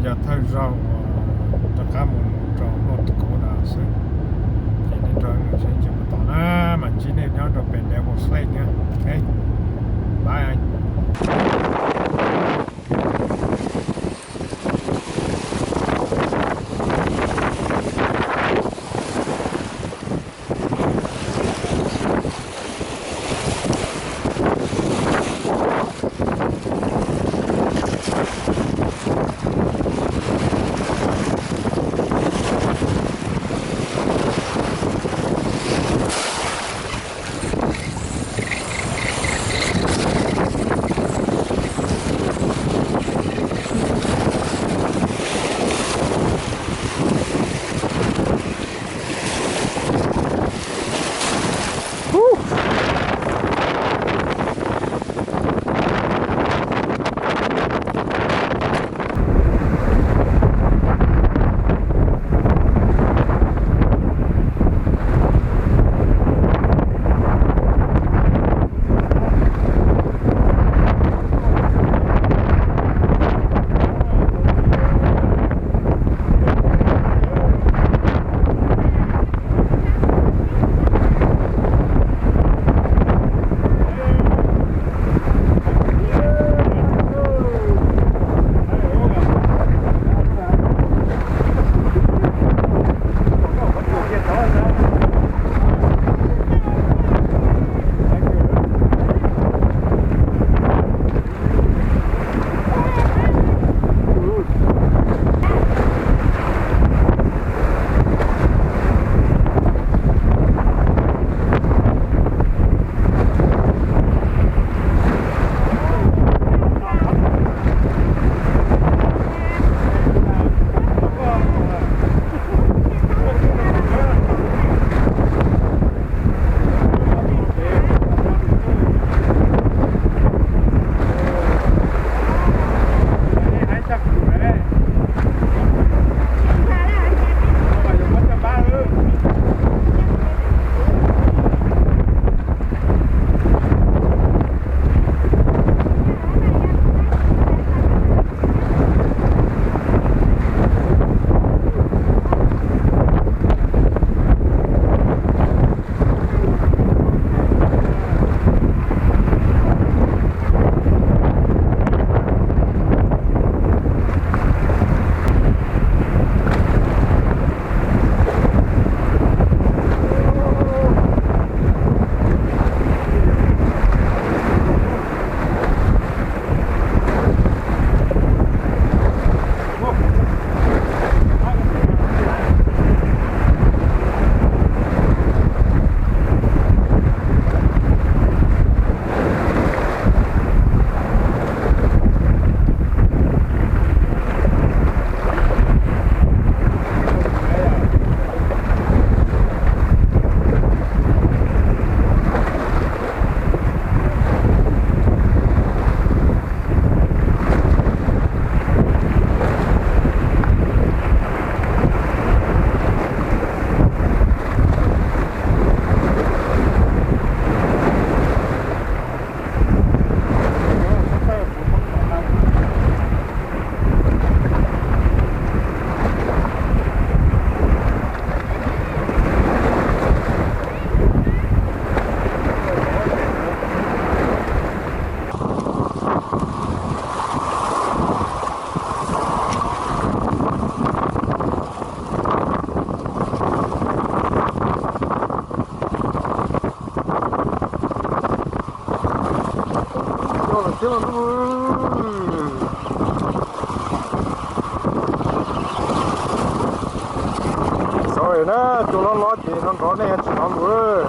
giờ thay rau tất cả một trâu North Dakota sẽ thì nên trâu nó sẽ chịu một tỏ mà chỉ nên nhớ trâu bên đeo một slate nha. Ok, bye anh. Sorry đó, chú nó nói thì nó có này chỉ nó vừa.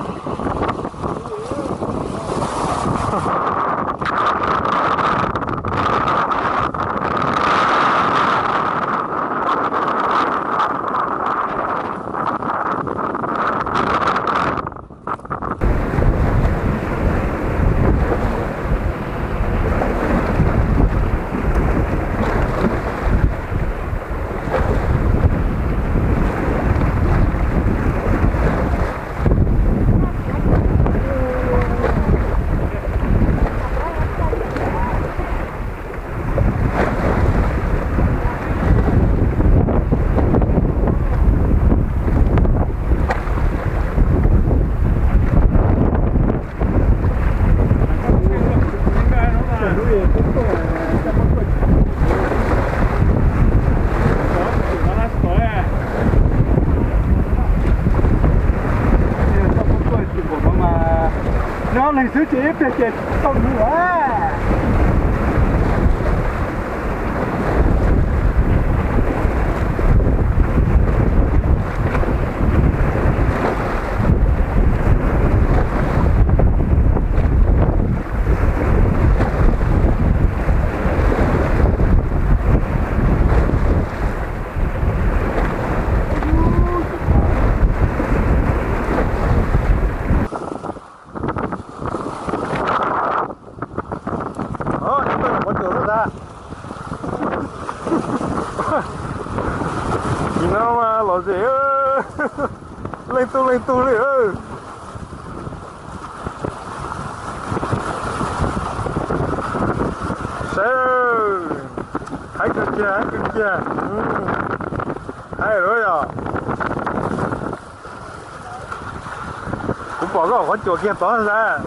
chết không nữa. Nhìn nó mà lò dễ lên tu đi ơi. Sao hãy cực kia hay rồi à cũng bỏ cái con chuột kia to ra.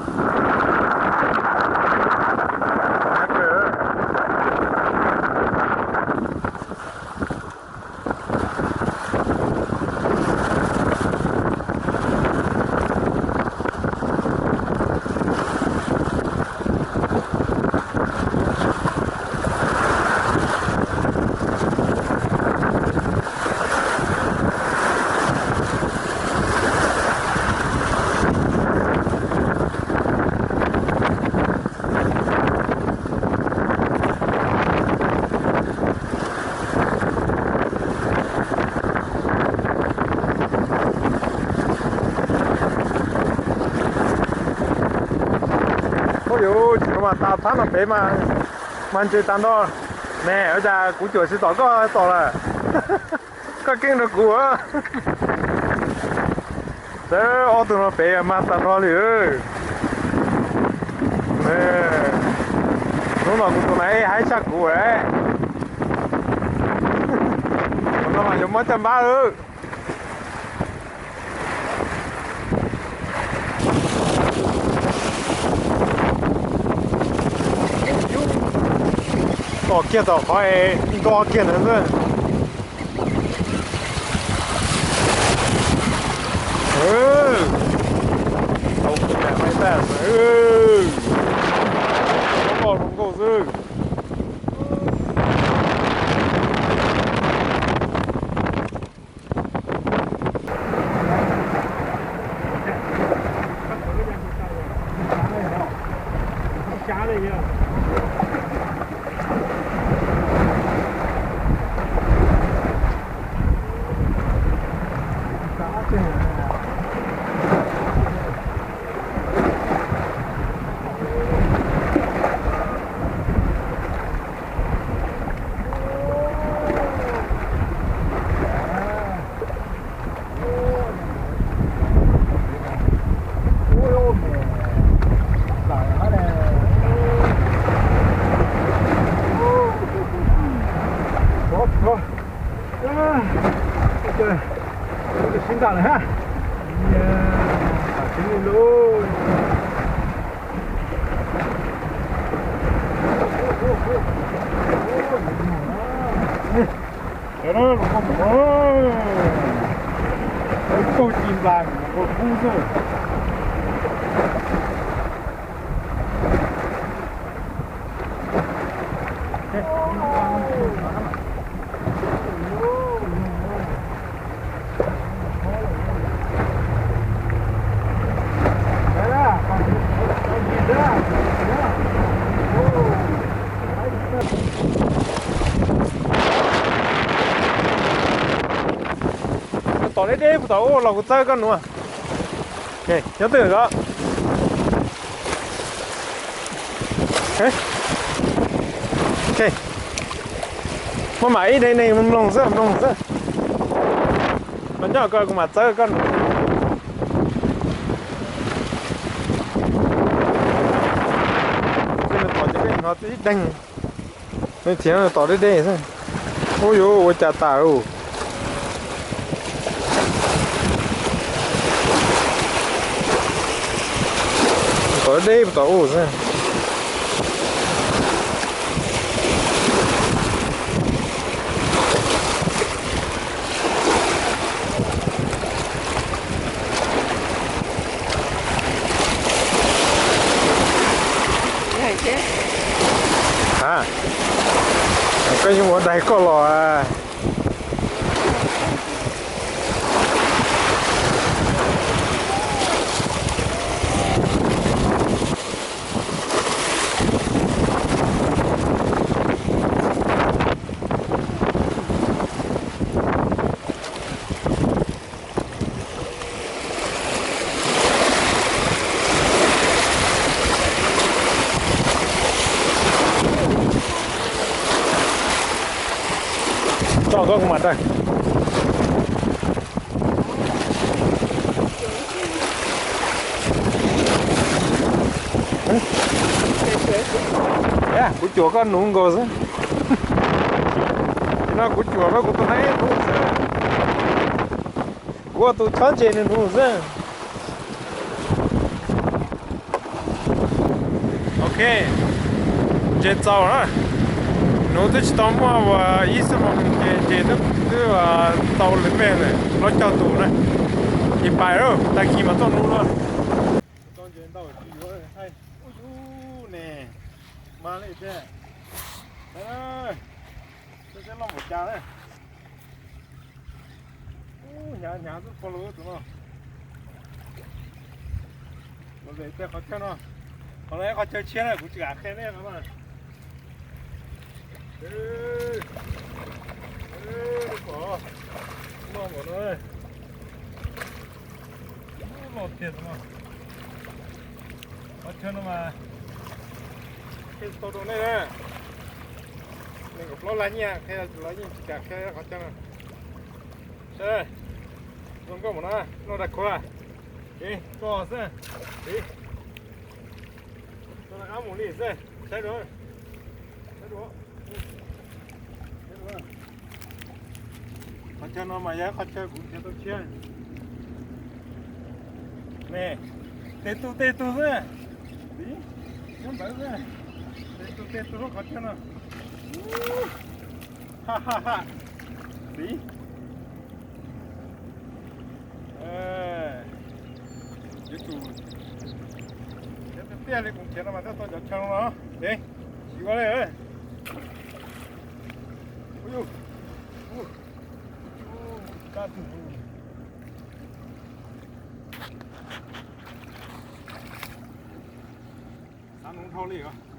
Ôi chỉ mà tao thắt nó bé mà man chơi tan đó nè ở nhà cú chuột sẽ tỏ có tỏ là có kinh được cú á thế ô tụi nó bé mà tan đó liền nè nó là tụi này hái chắc cú ấy nó mà giống mất trăm ba ư. Kia tỏ khỏi có kia nữa rồi. Không phải máy test. Không có dư. Cá đây nhá. Xin tặng này ha. Xin luôn. Đó là không có. Tôi tìm vàng một khu rồi. Tỏ đấy đi, tỏ là có chơi con đúng không? Ok, nhớ tưởng đó. Ok. Mà máy đây này mình lồng rất. Mình nhỏ coi cũng mà chơi con. Mình tỏ cho cái nó tí đanh. Mình thiếu là tỏ đấy đi thôi. Ôi dồi ôi chà tà ồ. Tỏ đây tỏ ồ ra. cái những món đầy có lò à cho có mặt đây yeah, của chùa có nụ ngô chứ nó của chùa nó của tôi thấy nụ của tôi chán chê nên nụ chứ ok chết tàu đó nó tới tàu mà ý xem mà chết đó tức là tàu lên về này nó cho tù này đi bài rồi tại khi mà tàu nụ rồi con chuyện tàu đi rồi hay ui nè mà lấy thế đây tôi sẽ làm một trà đấy nhà rất khó lúa tụi nó nó để té khó chơi nó còn đấy khó chơi chia này cũng chỉ cả khen đấy các bạn bỏ nó ơi nó thiệt mà khó chơi nó mà cái tàu đồ này nè mình cũng lo lắng nha cái lo gì chỉ cả cái khó chơi mà đây không có một nó đặt qua đi to xem đi nó là áo mũ lì xem thấy rồi khó chơi nó mà giá khó chơi cũng theo tôi chơi nè tê tu xem đi không phải xem tê tu nó khó chơi nó ha ha ha đi dễ chủ cái tia này cũng chết mà tôi cho chơi nó đi chỉ qua đây ơi ui cá thủ ăn uống thâu đi hả